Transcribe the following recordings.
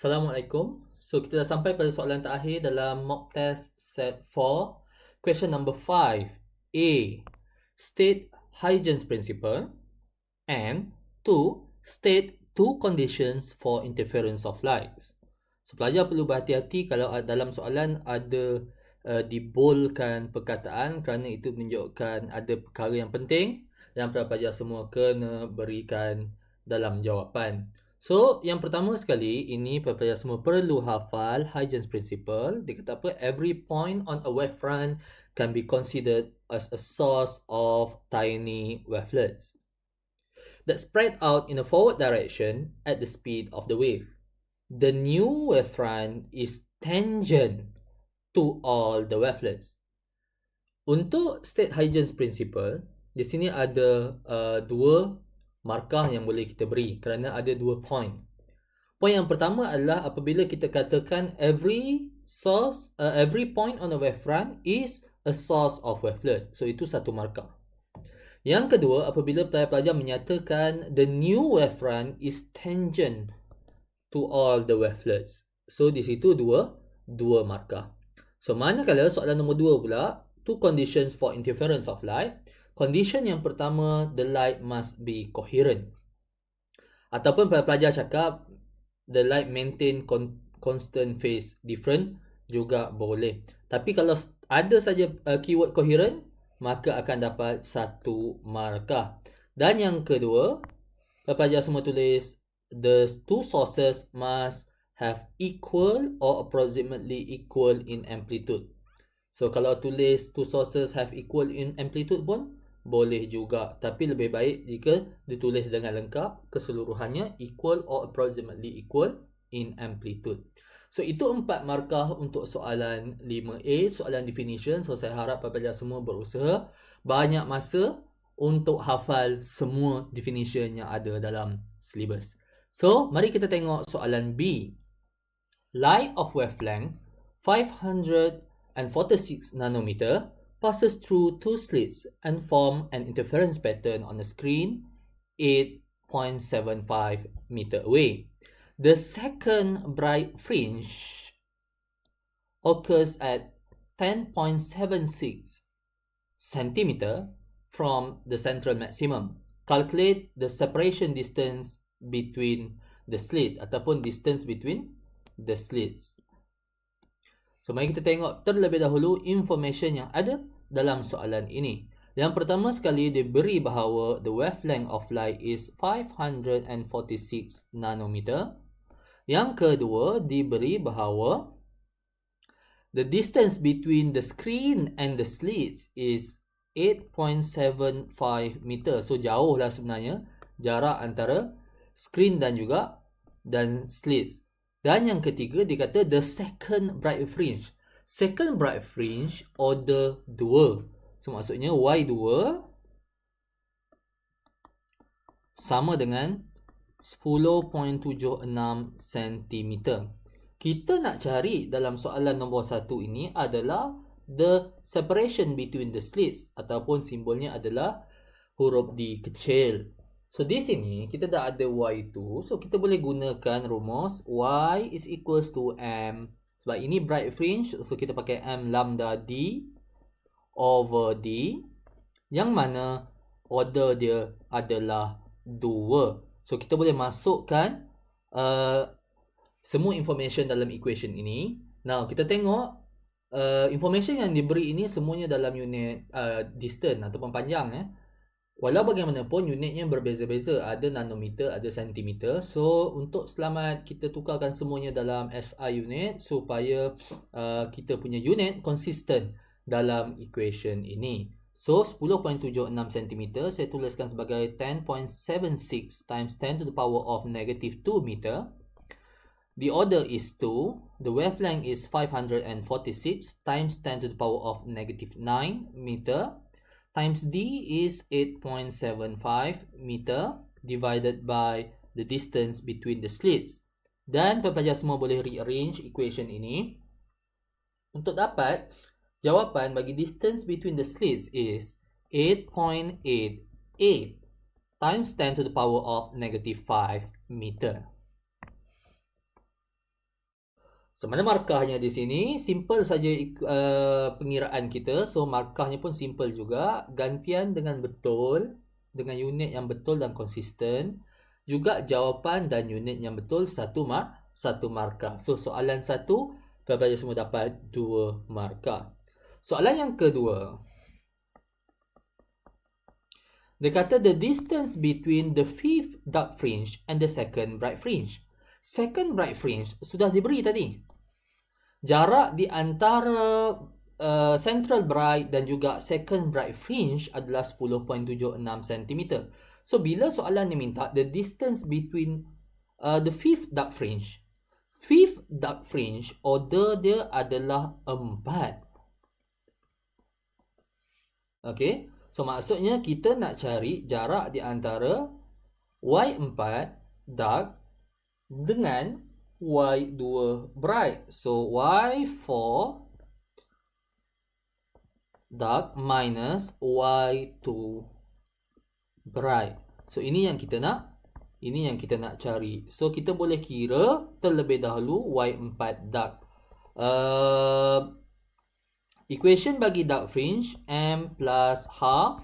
Assalamualaikum. So kita dah sampai pada soalan terakhir dalam mock test set 4. Question number 5. A. State Huygens principle. And 2. State two conditions for interference of light. So pelajar perlu berhati-hati kalau dalam soalan ada dibolkan perkataan kerana itu menunjukkan ada perkara yang penting yang pelajar semua kena berikan dalam jawapan. So, yang pertama sekali, ini pelajar semua perlu hafal Huygens principle. Dia kata apa? Every point on a wavefront can be considered as a source of tiny wavelets that spread out in a forward direction at the speed of the wave. The new wavefront is tangent to all the wavelets. Untuk state Huygens principle, di sini ada dua markah yang boleh kita beri kerana ada dua point. Point yang pertama adalah apabila kita katakan every point on the wavefront is a source of wavelet. So itu satu markah. Yang kedua, apabila pelajar menyatakan the new wavefront is tangent to all the wavelets. So di situ dua markah. So manakala soalan nombor 2 pula, two conditions for interference of light. Condition yang pertama, the light must be coherent. Ataupun pelajar cakap the light maintain constant phase different juga boleh. Tapi kalau ada saja keyword coherent, maka akan dapat satu markah. Dan yang kedua, pelajar semua tulis the two sources must have equal or approximately equal in amplitude. So kalau tulis two sources have equal in amplitude pun boleh juga, tapi lebih baik jika ditulis dengan lengkap keseluruhannya equal or approximately equal in amplitude. So itu 4 markah untuk soalan 5A, soalan definition. So saya harap pelajar semua berusaha banyak masa untuk hafal semua definition yang ada dalam syllabus. So mari kita tengok soalan B. Light of wavelength 546 nanometer passes through two slits and form an interference pattern on the screen 8.75 meter away. The second bright fringe occurs at 10.76 centimeter from the central maximum. Calculate the separation distance between the slit ataupun distance between the slits. So mari kita tengok terlebih dahulu information yang ada dalam soalan ini. Yang pertama sekali diberi bahawa the wavelength of light is 546 nanometer. Yang kedua diberi bahawa the distance between the screen and the slits is 8.75 meter. So jauh lah sebenarnya jarak antara screen dan slits. Dan yang ketiga dikata the second bright fringe. Second bright fringe order 2. So maksudnya Y2 sama dengan 10.76 cm. Kita nak cari dalam soalan nombor 1 ini adalah the separation between the slits ataupun simbolnya adalah huruf D kecil. So di sini kita dah ada Y2. So kita boleh gunakan rumus Y is equals to M. Sebab ini bright fringe. So kita pakai M lambda D over D. Yang mana order dia adalah 2. So kita boleh masukkan semua information dalam equation ini. Now kita tengok information yang diberi ini semuanya dalam unit distance ataupun panjang. Walau bagaimanapun unitnya berbeza-beza, ada nanometer, ada sentimeter. So untuk selamat kita tukarkan semuanya dalam SI unit supaya kita punya unit konsisten dalam equation ini. So 10.76 cm saya tuliskan sebagai 10.76 times 10 to the power of negative 2 meter. The order is 2. The wavelength is 546 times 10 to the power of negative 9 meter. Times D is 8.75 meter divided by the distance between the slits. Dan pelajar semua boleh rearrange equation ini. Untuk dapat jawapan bagi distance between the slits is 8.88 times 10 to the power of negative 5 meter. So, mana markahnya di sini? Simple saja pengiraan kita. So, markahnya pun simple juga. Gantian dengan betul, dengan unit yang betul dan konsisten. Juga jawapan dan unit yang betul satu markah. So, soalan satu, pelajar semua dapat 2 markah. Soalan yang kedua. Dia kata the distance between the fifth dark fringe and the second bright fringe. Second bright fringe sudah diberi tadi. Jarak di antara central bright dan juga second bright fringe adalah 10.76 cm. So, bila soalan ni minta the distance between the fifth dark fringe. Fifth dark fringe, order dia adalah 4. Okay. So, maksudnya kita nak cari jarak di antara Y4 dark dengan Y2 bright. So, Y4 dark minus Y2 bright. So, ini yang kita nak. Ini yang kita nak cari. So, kita boleh kira terlebih dahulu Y4 dark. Equation bagi dark fringe, M plus half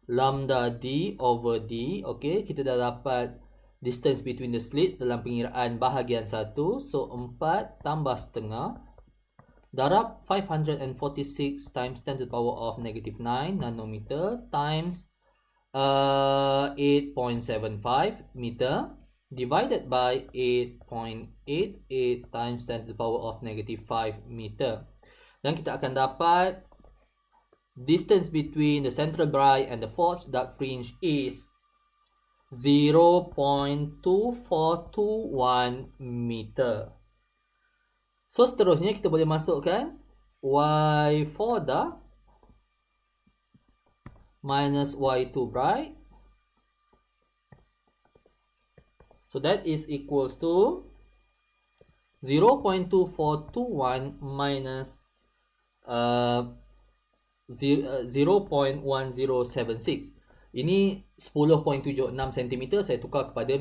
lambda D over D. Okay, kita dah dapat distance between the slits dalam pengiraan bahagian 1. So, 4 tambah setengah darab 546 times 10 to the power of negative 9 nanometer times 8.75 meter divided by 8.88 times 10 to the power of negative 5 meter. Dan kita akan dapat distance between the central bright and the fourth dark fringe is 0.2421 meter. So, seterusnya kita boleh masukkan Y4 dark minus Y2 bright. So, that is equals to 0.2421 minus 0.1076. Ini 10.76 cm, saya tukar kepada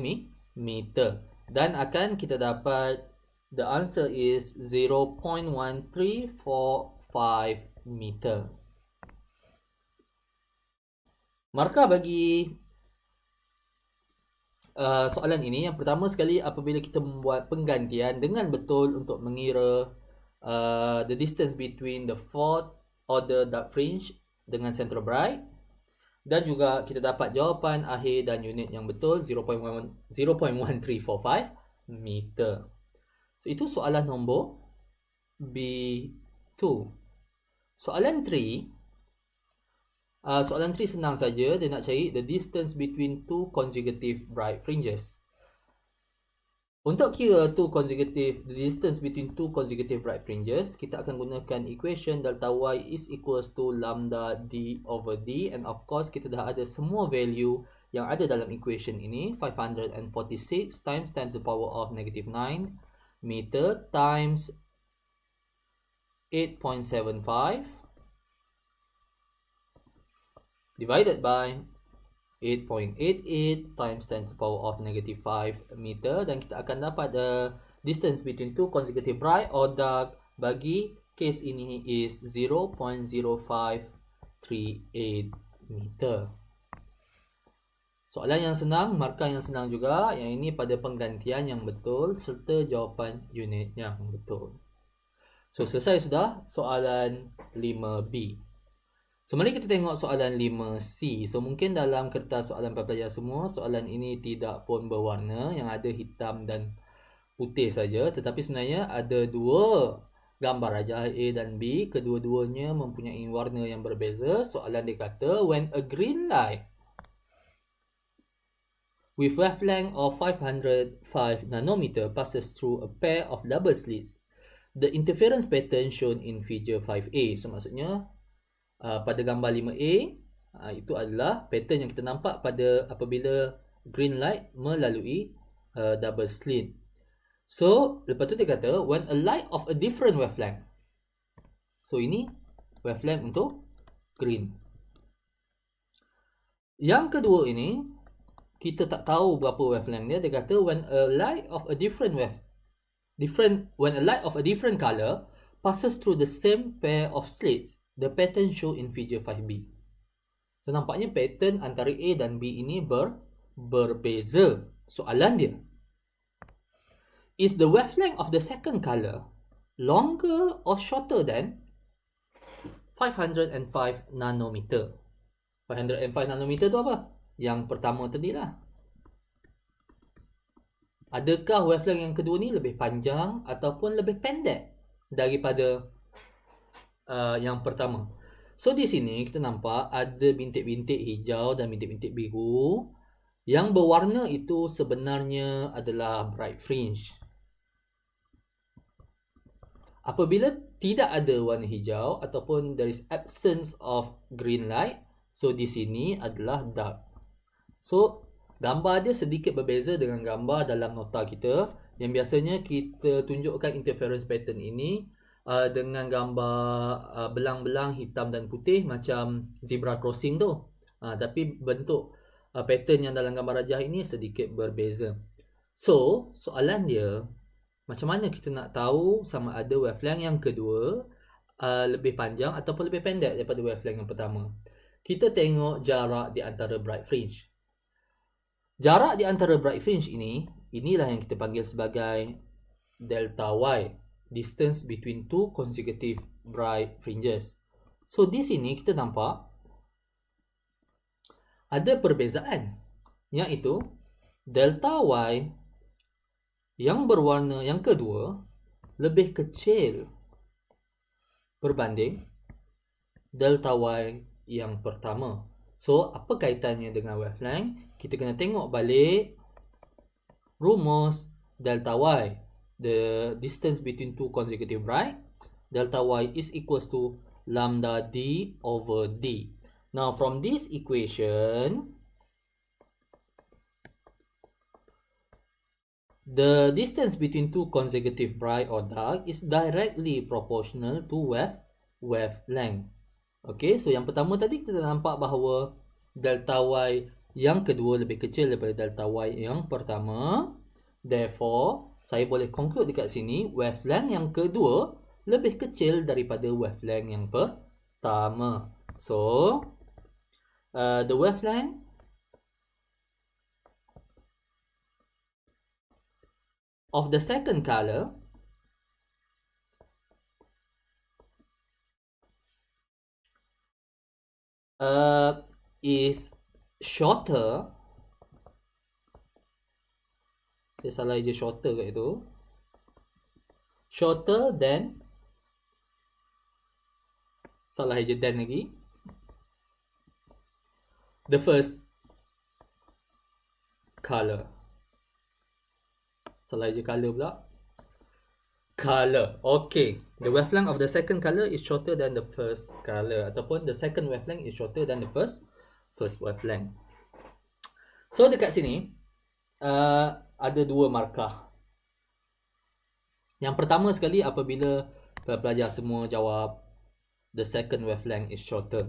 meter. Dan akan kita dapat the answer is 0.1345 meter. Markah bagi soalan ini, yang pertama sekali apabila kita membuat penggantian dengan betul untuk mengira the distance between the fourth order dark fringe dengan central bright, dan juga kita dapat jawapan akhir dan unit yang betul 0.1345 meter. So, itu soalan nombor B2. Soalan 3. Soalan 3 senang saja. Dia nak cari the distance between two consecutive bright fringes. Untuk kira the distance between two consecutive bright fringes, kita akan gunakan equation delta y is equals to lambda d over d, and of course kita dah ada semua value yang ada dalam equation ini. 546 times 10 to the power of negative 9 meter times 8.75 divided by 8.88 times 10 to the power of negative 5 meter, dan kita akan dapat the distance between two consecutive bright or dark bagi case ini is 0.0538 meter. Soalan yang senang, markah yang senang juga. Yang ini pada penggantian yang betul serta jawapan unit yang betul. So, selesai sudah soalan 5B. So, mari kita tengok soalan 5C. So, mungkin dalam kertas soalan pelajar semua, soalan ini tidak pun berwarna, yang ada hitam dan putih saja. Tetapi sebenarnya ada dua gambar rajah A dan B. Kedua-duanya mempunyai warna yang berbeza. Soalan dia kata, when a green light with wavelength of 505 nanometer passes through a pair of double slits, the interference pattern shown in figure 5A. So, maksudnya, pada gambar 5A, itu adalah pattern yang kita nampak pada apabila green light melalui double slit. So, lepas tu dia kata, when a light of a different wavelength. So, ini wavelength untuk green. Yang kedua ini, kita tak tahu berapa wavelength dia. Dia kata, when a light of a different when a light of a different color passes through the same pair of slits, the pattern shown in figure 5b. So nampaknya pattern antara A dan B ini berbeza. Soalan dia, is the wavelength of the second color longer or shorter than 505 nanometer? 505 nanometer tu apa? Yang pertama tadi lah. Adakah wavelength yang kedua ni lebih panjang ataupun lebih pendek daripada yang pertama? So di sini kita nampak ada bintik-bintik hijau dan bintik-bintik biru. Yang berwarna itu sebenarnya adalah bright fringe. Apabila tidak ada warna hijau ataupun there is absence of green light, so di sini adalah dark. So gambar dia sedikit berbeza dengan gambar dalam nota kita, yang biasanya kita tunjukkan interference pattern ini dengan gambar belang-belang hitam dan putih macam zebra crossing tu. Tapi bentuk pattern yang dalam gambar rajah ini sedikit berbeza. So soalan dia, macam mana kita nak tahu sama ada wavelength yang kedua lebih panjang ataupun lebih pendek daripada wavelength yang pertama? Kita tengok jarak di antara bright fringe. Jarak di antara bright fringe inilah yang kita panggil sebagai delta Y, distance between two consecutive bright fringes. So di sini kita nampak ada perbezaan, iaitu delta Y yang berwarna yang kedua lebih kecil berbanding delta Y yang pertama. So apa kaitannya dengan wavelength? Kita kena tengok balik rumus delta Y. The distance between two consecutive bright, delta Y is equals to lambda D over D. Now from this equation, the distance between two consecutive bright or dark is directly proportional to wavelength. Okay, so yang pertama tadi kita nampak bahawa delta Y yang kedua lebih kecil daripada delta Y yang pertama. Therefore, saya boleh conclude dekat sini, wavelength yang kedua lebih kecil daripada wavelength yang pertama. So, the wavelength of the second color is shorter. Saya salah je shorter kat itu. Shorter than, salah je than lagi, the first color. Salah je color pula. Color. Okay. The wavelength of the second color is shorter than the first color, ataupun the second wavelength is shorter than the first wavelength. So dekat sini ada dua markah. Yang pertama sekali, apabila pelajar semua jawab the second wavelength is shorter,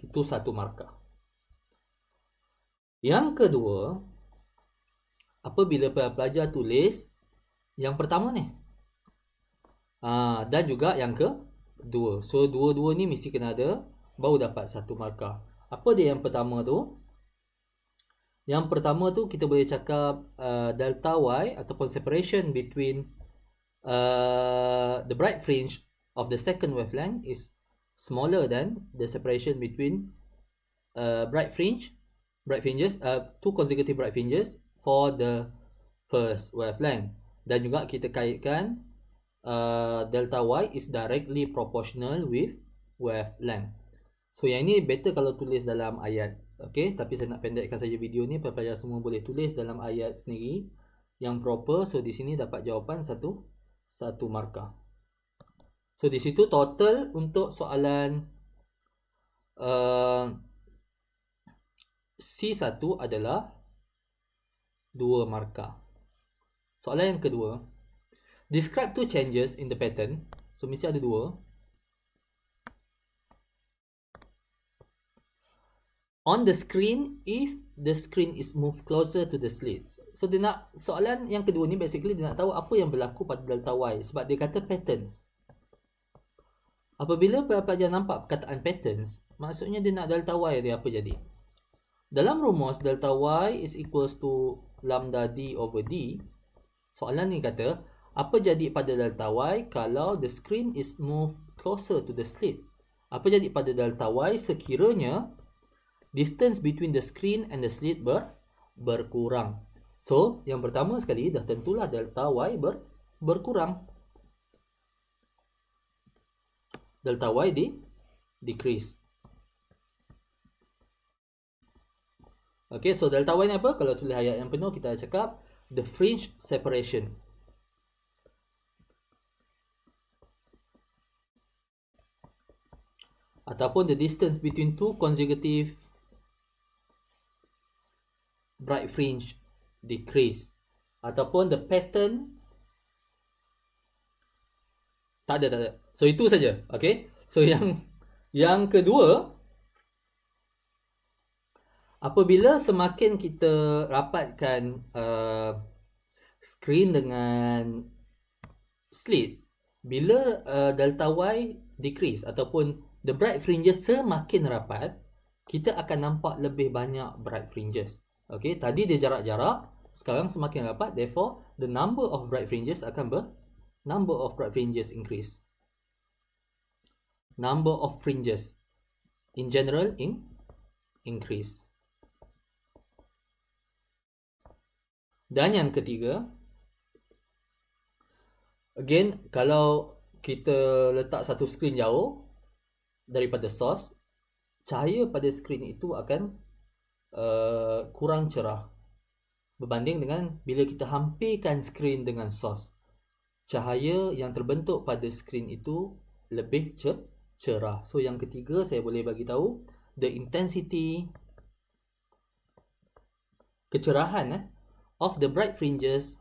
itu satu markah. Yang kedua, apabila pelajar tulis yang pertama ni dan juga yang kedua, so dua-dua ni mesti kena ada, baru dapat satu markah. Apa dia yang pertama tu? Yang pertama tu kita boleh cakap delta Y ataupun separation between the bright fringe of the second wavelength is smaller than the separation between bright fringes, two consecutive bright fringes for the first wavelength. Dan juga kita kaitkan delta Y is directly proportional with wavelength. So yang ini better kalau tulis dalam ayat. Okay, tapi saya nak pendekkan saja video ni. Pelajar semua boleh tulis dalam ayat sendiri yang proper. So di sini dapat jawapan satu markah. So di situ total untuk soalan C1 adalah 2 markah. Soalan yang kedua, describe two changes in the pattern. So mesti ada dua. on the screen if the screen is moved closer to the slit. So dia nak, soalan yang kedua ni basically dia nak tahu apa yang berlaku pada delta Y, sebab dia kata patterns. Apabila pelajar nampak perkataan patterns, maksudnya dia nak delta Y dia apa jadi. Dalam rumus delta Y is equals to lambda D over D. Soalan ni kata, apa jadi pada delta Y kalau the screen is moved closer to the slit? Apa jadi pada delta Y sekiranya distance between the screen and the slit berkurang? So, yang pertama sekali dah tentulah delta Y berkurang. Delta Y decrease. Okay, so delta Y ni apa? Kalau tulis ayat yang penuh, kita cakap the fringe separation. Ataupun the distance between two consecutive bright fringe decrease. Ataupun the pattern. Tak ada. So itu saja. Okay. So yang kedua, apabila semakin kita rapatkan screen dengan slits, bila delta Y decrease ataupun the bright fringes semakin rapat, kita akan nampak lebih banyak bright fringes. Okay, tadi dia jarak-jarak, sekarang semakin rapat, therefore the number of bright fringes increase. Number of fringes in general increase. Dan yang ketiga, again, kalau kita letak satu skrin jauh daripada source, cahaya pada skrin itu akan kurang cerah berbanding dengan bila kita hampirkan skrin dengan source. Cahaya yang terbentuk pada skrin itu lebih cerah. So yang ketiga saya boleh bagi tahu the intensity, kecerahan of the bright fringes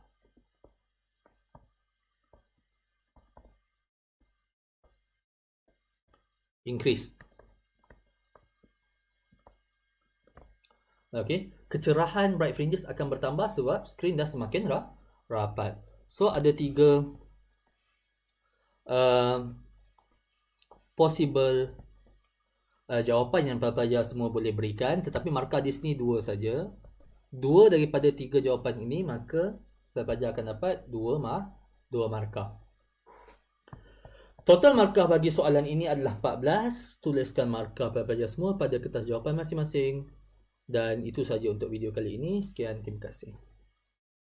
increase. Okay, kecerahan bright fringes akan bertambah sebab skrin dah semakin rapat. So ada tiga possible jawapan yang pelajar semua boleh berikan, tetapi markah di sini 2 saja. 2 daripada 3 jawapan ini, maka pelajar akan dapat 2 markah. Total markah bagi soalan ini adalah 14. Tuliskan markah pelajar semua pada kertas jawapan masing-masing. Dan itu saja untuk video kali ini. Sekian, terima kasih.